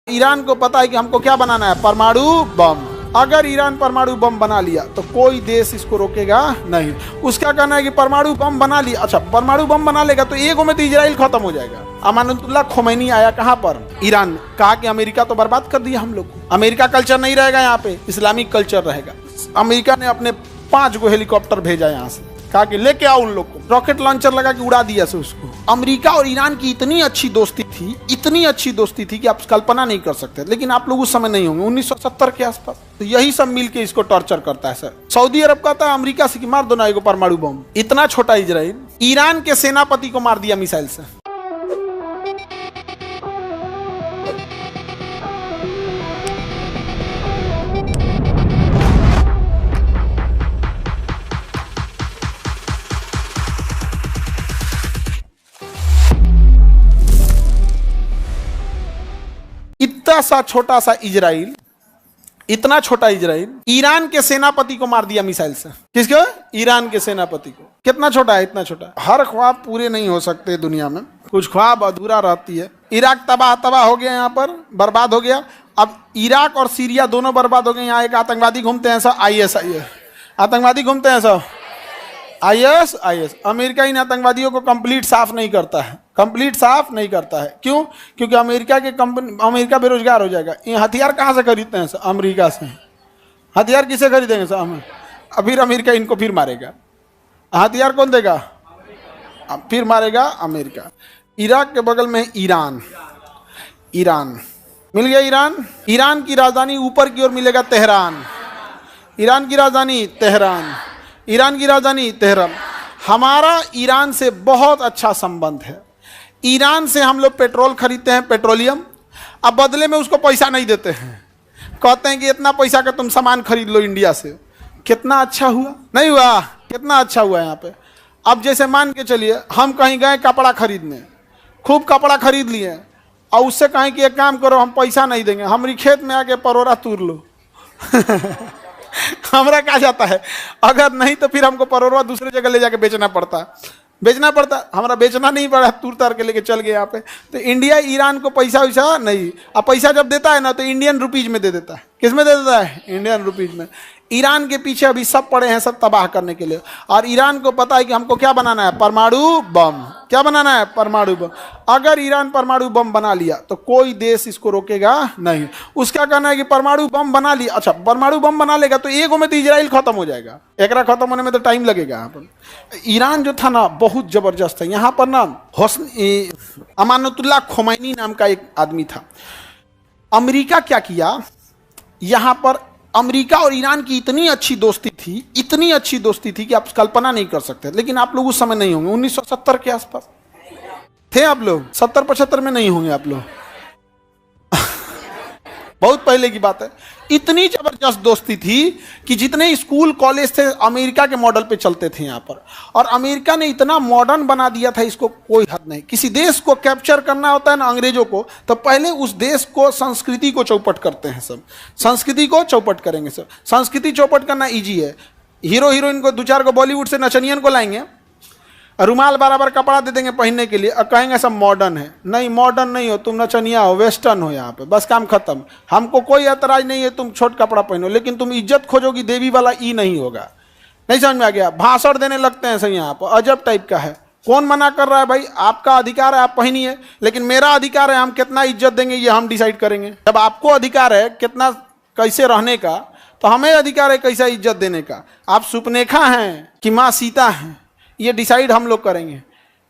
Iran को पता है कि हमको क्या बनाना है, परमाणु बम। अगर ईरान परमाणु बम बना लिया तो कोई देश इसको रोकेगा नहीं। उसका कहना है कि परमाणु बम बना लिया, अच्छा परमाणु बम बना लेगा तो एक में तो इजराइल खत्म हो जाएगा। अमानुल्लाह खोमैनी आया कहाँ पर, ईरान, कहा कि अमेरिका तो बर्बाद कर दिया हम लोग को, अमेरिका कल्चर नहीं रहेगा यहाँ पे, इस्लामिक कल्चर रहेगा। अमेरिका ने अपने 5 गो हेलीकॉप्टर भेजा यहाँ से, कहा कि लेके आओ उन लोग को, रॉकेट लॉन्चर लगा के उड़ा दिया से उसको। अमेरिका और ईरान की इतनी अच्छी दोस्ती थी, इतनी अच्छी दोस्ती थी कि आप कल्पना नहीं कर सकते। लेकिन आप लोग उस समय नहीं होंगे, 1970 के आसपास। तो यही सब मिलके इसको टॉर्चर करता है सर। सऊदी अरब कहता है अमेरिका से कि मार दो ना एगो परमाणु बम। इतना छोटा इजराइल ईरान के सेनापति को मार दिया मिसाइल से। इतना सा छोटा सा इजराइल, इतना छोटा इजराइल ईरान के सेनापति को मार दिया मिसाइल से। किसको? ईरान के सेनापति को। कितना छोटा है, इतना छोटा। हर ख्वाब पूरे नहीं हो सकते दुनिया में, कुछ ख्वाब अधूरा रहती है। इराक तबाह हो गया, यहाँ पर बर्बाद हो गया। अब इराक और सीरिया दोनों बर्बाद हो गए। यहाँ एक आतंकवादी घूमते हैं सब, IS आतंकवादी घूमते हैं सब, IS। अमेरिका इन आतंकवादियों को कंप्लीट साफ नहीं करता है, कंप्लीट साफ नहीं करता है। क्यों? क्योंकि अमेरिका बेरोजगार हो जाएगा। ये हथियार कहाँ से खरीदते हैं सर? अमेरिका से। हथियार किसे खरीदेंगे सर? हम। फिर अमेरिका इनको फिर मारेगा। हथियार कौन देगा? फिर मारेगा अमेरिका। इराक के बगल में ईरान, ईरान मिल गया। ईरान की राजधानी ऊपर की ओर मिलेगा तेहरान। ईरान की राजधानी तेहरान, ईरान की राजधानी तेहरान। हमारा ईरान से बहुत अच्छा संबंध है। ईरान से हम लोग पेट्रोल खरीदते हैं, पेट्रोलियम। अब बदले में उसको पैसा नहीं देते हैं, कहते हैं कि इतना पैसा का तुम सामान खरीद लो इंडिया से। कितना अच्छा हुआ, नहीं हुआ? कितना अच्छा हुआ यहाँ पे। अब जैसे मान के चलिए हम कहीं गए कपड़ा खरीदने, खूब कपड़ा खरीद लिए, और उससे कहें कि एक काम करो हम पैसा नहीं देंगे, हमारी खेत में आके परोरा तूर लो। हमरा कहा जाता है, अगर नहीं तो फिर हमको परोरा दूसरे जगह ले जाके बेचना पड़ता। हमारा बेचना नहीं पड़ा, तूर तार के लेके चल गए यहाँ पे। तो इंडिया ईरान को पैसा वैसा नहीं, अब पैसा जब देता है ना तो इंडियन रुपीज में दे देता है। किस में दे देता है? इंडियन रुपीज में। ईरान के पीछे अभी सब पड़े हैं, सब तबाह करने के लिए। और ईरान को पता है कि हमको क्या बनाना है, परमाणु बम। क्या बनाना है? परमाणु बम। अगर ईरान परमाणु बम बना लिया तो कोई देश इसको रोकेगा नहीं। उसका कहना है कि परमाणु बम बना लिया, अच्छा परमाणु बम बना लेगा तो एक में तो इजराइल खत्म हो जाएगा। एकरा खत्म होने में तो टाइम लगेगा। यहाँ पर ईरान जो था ना बहुत जबरदस्त है। यहाँ पर ना अमानुल्लाह खोमैनी नाम का एक आदमी था। अमेरिका क्या किया, यहाँ पर अमेरिका और ईरान की इतनी अच्छी दोस्ती थी, इतनी अच्छी दोस्ती थी कि आप कल्पना नहीं कर सकते। लेकिन आप लोग उस समय नहीं होंगे, 1970 के आसपास थे आप लोग, 70-75 में नहीं होंगे आप लोग। बहुत पहले की बात है। इतनी जबरदस्त दोस्ती थी कि जितने स्कूल कॉलेज थे अमेरिका के मॉडल पे चलते थे यहाँ पर। और अमेरिका ने इतना मॉडर्न बना दिया था, इसको कोई हद नहीं। किसी देश को कैप्चर करना होता है ना अंग्रेजों को, तो पहले उस देश को, संस्कृति को चौपट करते हैं सब। संस्कृति को चौपट करेंगे सब। संस्कृति चौपट करना ईजी है। हीरो हीरोइन को 2-4 को बॉलीवुड से नचनियन को लाएंगे, रुमाल बराबर कपड़ा दे देंगे पहनने के लिए, और कहेंगे सब मॉडर्न है। नहीं, मॉडर्न नहीं हो तुम, नचनिया हो, वेस्टर्न हो यहाँ पे, बस काम खत्म। हमको कोई ऐतराज नहीं है तुम छोट कपड़ा पहनो, लेकिन तुम इज्जत खोजोगी देवी वाला ई नहीं होगा। नहीं समझ में आ गया? भाषण देने लगते हैं सही यहाँ पर, अजब टाइप का है। कौन मना कर रहा है भाई? आपका अधिकार है, आप पहनिए, लेकिन मेरा अधिकार है हम कितना इज्जत देंगे ये हम डिसाइड करेंगे। जब आपको अधिकार है कितना कैसे रहने का, तो हमें अधिकार है कैसा इज्जत देने का। आप सुपनेखा हैं कि माँ सीता हैं, ये डिसाइड हम लोग करेंगे।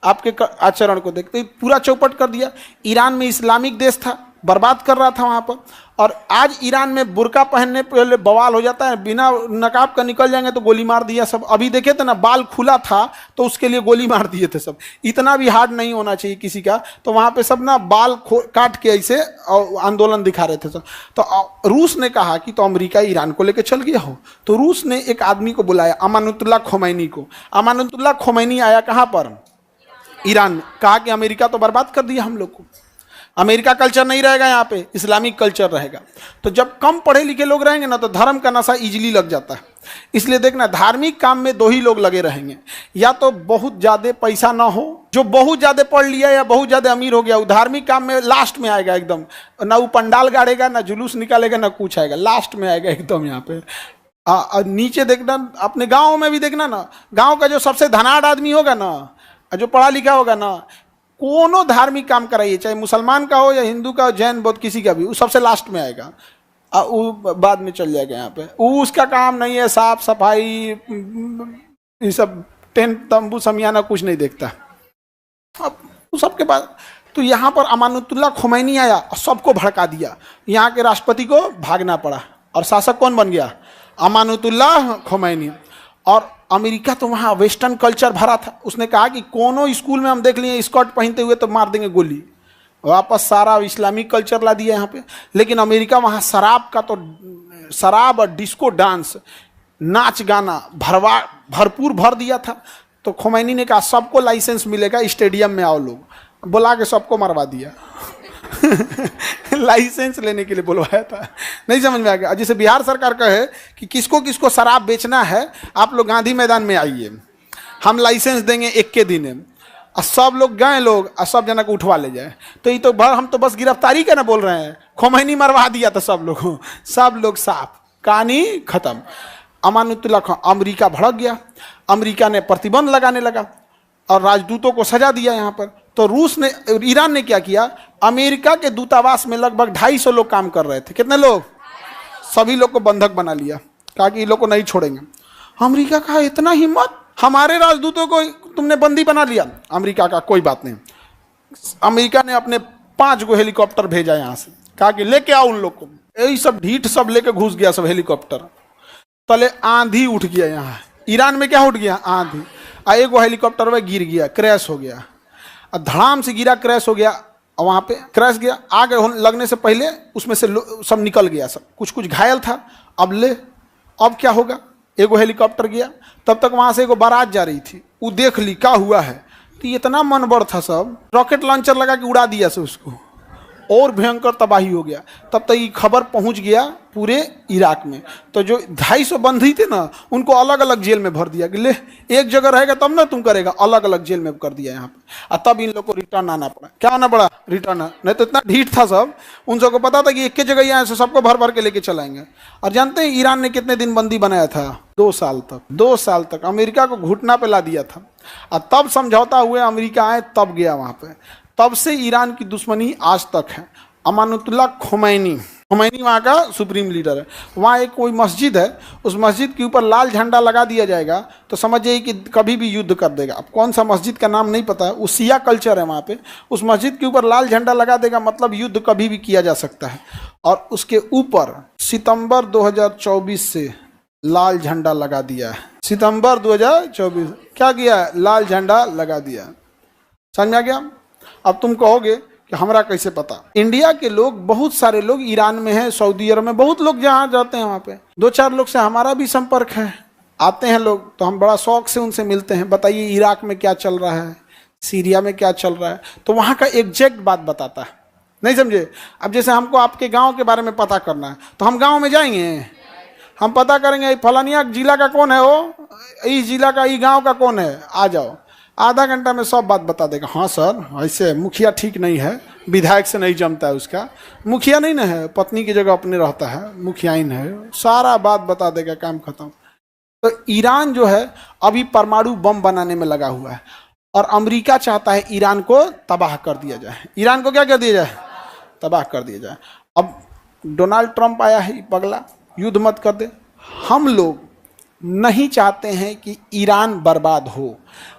आपके आचरण को देखते पूरा चौपट कर दिया। ईरान में इस्लामिक देश था, बर्बाद कर रहा था वहाँ पर। और आज ईरान में बुर्का पहनने पहले बवाल हो जाता है, बिना नकाब का निकल जाएंगे तो गोली मार दिया सब। अभी देखे थे ना, बाल खुला था तो उसके लिए गोली मार दिए थे सब। इतना भी हार्ड नहीं होना चाहिए किसी का। तो वहाँ पे सब ना बाल काट के ऐसे आंदोलन दिखा रहे थे सब। तो रूस ने कहा कि तो अमेरिका ईरान को लेकर चल गया हो, तो रूस ने एक आदमी को बुलाया, अमानुल्लाह खोमैनी को। अमानुल्लाह खोमैनी आया कहाँ पर? ईरान। कहा कि अमेरिका तो बर्बाद कर दिया हम लोग को, अमेरिका कल्चर नहीं रहेगा यहाँ पे, इस्लामिक कल्चर रहेगा। तो जब कम पढ़े लिखे लोग रहेंगे ना तो धर्म का नशा इजीली लग जाता है। इसलिए देखना, धार्मिक काम में दो ही लोग लगे रहेंगे, या तो बहुत ज्यादा पैसा ना हो, जो बहुत ज्यादा पढ़ लिया या बहुत ज्यादा अमीर हो गया, वो धार्मिक काम में लास्ट में आएगा एकदम, ना वो पंडाल गाड़ेगा, ना जुलूस निकालेगा, ना कुछ आएगा, लास्ट में आएगा एकदम यहाँ पे। नीचे देखना, अपने गाँव में भी देखना ना, गाँव का जो सबसे धनाढ़ आदमी होगा ना, जो पढ़ा लिखा होगा ना, कोनो धार्मिक काम कराइए, चाहे मुसलमान का हो या हिंदू का, जैन बौद्ध किसी का भी, वो सबसे लास्ट में आएगा, वो बाद में चल जाएगा यहाँ पे। वो उसका काम नहीं है, साफ सफाई ये सब, टेंट तंबू समियाना कुछ नहीं देखता। अब सबके पास, तो यहाँ पर अमानुतुल्लाह खोमैनी आया और सबको भड़का दिया, यहाँ के राष्ट्रपति को भागना पड़ा, और शासक कौन बन गया? अमानुतुल्लाह खोमैनी। और अमेरिका तो वहाँ वेस्टर्न कल्चर भरा था, उसने कहा कि कोनो स्कूल में हम देख लिए स्कर्ट पहनते हुए तो मार देंगे गोली, वापस सारा इस्लामिक कल्चर ला दिया यहाँ पे। लेकिन अमेरिका वहाँ शराब का तो, शराब और डिस्को डांस, नाच गाना भरपूर भर दिया था। तो खोमैनी ने कहा सबको लाइसेंस मिलेगा, स्टेडियम में आओ, लोग बुला के सबको मरवा दिया। लाइसेंस लेने के लिए बुलवाया था, नहीं समझ में आ गया। जैसे बिहार सरकार कहे कि किसको किसको शराब बेचना है, आप लोग गांधी मैदान में आइए, हम लाइसेंस देंगे 1 के दिन, और सब लोग गए लोग, और सब जना को उठवा ले जाए। तो ये तो हम तो बस गिरफ्तारी का ना बोल रहे हैं, खोमैनी मरवा दिया था सब लोग साफ, कहानी खत्म। अमानुतुल्लाह, अमेरिका भड़क गया, अमेरिका ने प्रतिबंध लगाने लगा और राजदूतों को सजा दिया यहाँ पर। तो रूस ने, ईरान ने क्या किया, अमेरिका के दूतावास में लगभग 250 लोग काम कर रहे थे। कितने लोग? सभी लोग को बंधक बना लिया, कहा कि ये लोग को नहीं छोड़ेंगे। अमेरिका का इतना हिम्मत, हमारे राजदूतों को तुमने बंदी बना लिया। अमेरिका का कोई बात नहीं, अमेरिका ने अपने 5 गो हेलीकॉप्टर भेजा यहाँ से, कहा कि लेके आओ उन लोग को। यही सब ढीठ सब लेके घुस गया सब हेलीकॉप्टर, तले आंधी उठ गया। यहाँ ईरान में क्या उठ गया? आंधी। एक वो हेलीकॉप्टर में गिर गया, क्रैश हो गया, धड़ाम से गिरा, क्रैश हो गया, और वहाँ पे क्रैश गया। आग लगने से पहले उसमें से सब निकल गया, सब कुछ घायल था। अब क्या होगा? एगो हेलीकॉप्टर गया, तब तक वहाँ से एगो बारात जा रही थी, वो देख ली क्या हुआ है, तो इतना मनबड़ था, सब रॉकेट लॉन्चर लगा के उड़ा दिया से उसको, और भयंकर तबाही हो गया। तब तक ये खबर पहुंच गया पूरे इराक में। तो जो 250 बंदी थे ना, उनको अलग अलग जेल में भर दिया कि ले, एक जगह रहेगा तब ना तुम करेगा, अलग अलग जेल में कर दिया यहाँ पे। और तब इन लोग को रिटर्न आना पड़ा। क्या आना पड़ा? रिटर्न। नहीं तो इतना ढीठ था सब, उन सबको पता था कि एक ही जगह यहाँ से सबको भर भर के लेके चलाएंगे। और जानते हैं ईरान ने कितने दिन बंदी बनाया था? 2 साल तक। 2 साल तक अमेरिका को घुटना पे ला दिया था। और तब समझौता हुए अमेरिका आए, तब गया वहाँ पे। तब से ईरान की दुश्मनी आज तक है। अमानुतुल्लाह खोमैनी वहाँ का सुप्रीम लीडर है। वहाँ एक कोई मस्जिद है, उस मस्जिद के ऊपर लाल झंडा लगा दिया जाएगा तो समझिए कि कभी भी युद्ध कर देगा। अब कौन सा मस्जिद का नाम नहीं पता है, वो शिया कल्चर है वहाँ पे। उस मस्जिद के ऊपर लाल झंडा लगा देगा मतलब युद्ध कभी भी किया जा सकता है। और उसके ऊपर सितंबर 2024 से लाल झंडा लगा दिया है। सितंबर 2024 क्या किया है? लाल झंडा लगा दिया। समझ में आ गया? अब तुम कहोगे कि हमरा कैसे पता? इंडिया के लोग, बहुत सारे लोग ईरान में हैं, सऊदी अरब में, बहुत लोग जहाँ जाते हैं वहाँ पे 2-4 लोग से हमारा भी संपर्क है। आते हैं लोग तो हम बड़ा शौक से उनसे मिलते हैं, बताइए इराक में क्या चल रहा है, सीरिया में क्या चल रहा है, तो वहाँ का एग्जैक्ट बात बताता है। नहीं समझे? अब जैसे हमको आपके गाँव के बारे में पता करना है तो हम गाँव में जाएंगे, हम पता करेंगे फलानिया जिला का कौन है, वो इस जिला का, इस गाँव का कौन है, आ जाओ। आधा घंटा में सब बात बता देगा। हाँ सर, ऐसे मुखिया ठीक नहीं है, विधायक से नहीं जमता है, उसका मुखिया नहीं ना है, पत्नी की जगह अपने रहता है, मुखियाइन है, सारा बात बता देगा, काम खत्म। तो ईरान जो है अभी परमाणु बम बनाने में लगा हुआ है और अमेरिका चाहता है ईरान को तबाह कर दिया जाए। ईरान को क्या कर दिया जाए? तबाह कर दिया जाए। अब डोनाल्ड ट्रंप आया है, पगला युद्ध मत कर दे। हम लोग नहीं चाहते हैं कि ईरान बर्बाद हो।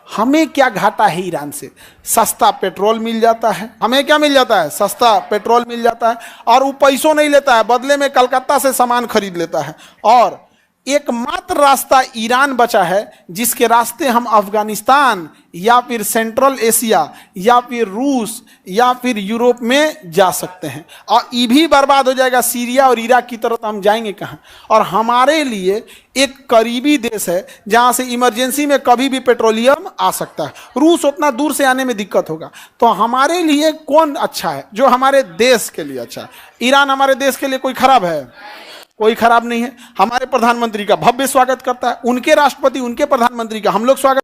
हमें क्या घाटा है ईरान से? सस्ता पेट्रोल मिल जाता है। हमें क्या मिल जाता है? सस्ता पेट्रोल मिल जाता है, और वो पैसों नहीं लेता है, बदले में कलकत्ता से सामान खरीद लेता है। और एकमात्र रास्ता ईरान बचा है जिसके रास्ते हम अफगानिस्तान या फिर सेंट्रल एशिया या फिर रूस या फिर यूरोप में जा सकते हैं। और ये भी बर्बाद हो जाएगा सीरिया और इराक की तरफ, हम जाएंगे कहाँ? और हमारे लिए एक करीबी देश है जहाँ से इमरजेंसी में कभी भी पेट्रोलियम आ सकता है। रूस उतना दूर से आने में दिक्कत होगा। तो हमारे लिए कौन अच्छा है? जो हमारे देश के लिए अच्छा है। ईरान हमारे देश के लिए कोई खराब है? कोई खराब नहीं है। हमारे प्रधानमंत्री का भव्य स्वागत करता है, उनके राष्ट्रपति उनके प्रधानमंत्री का हम लोग स्वागत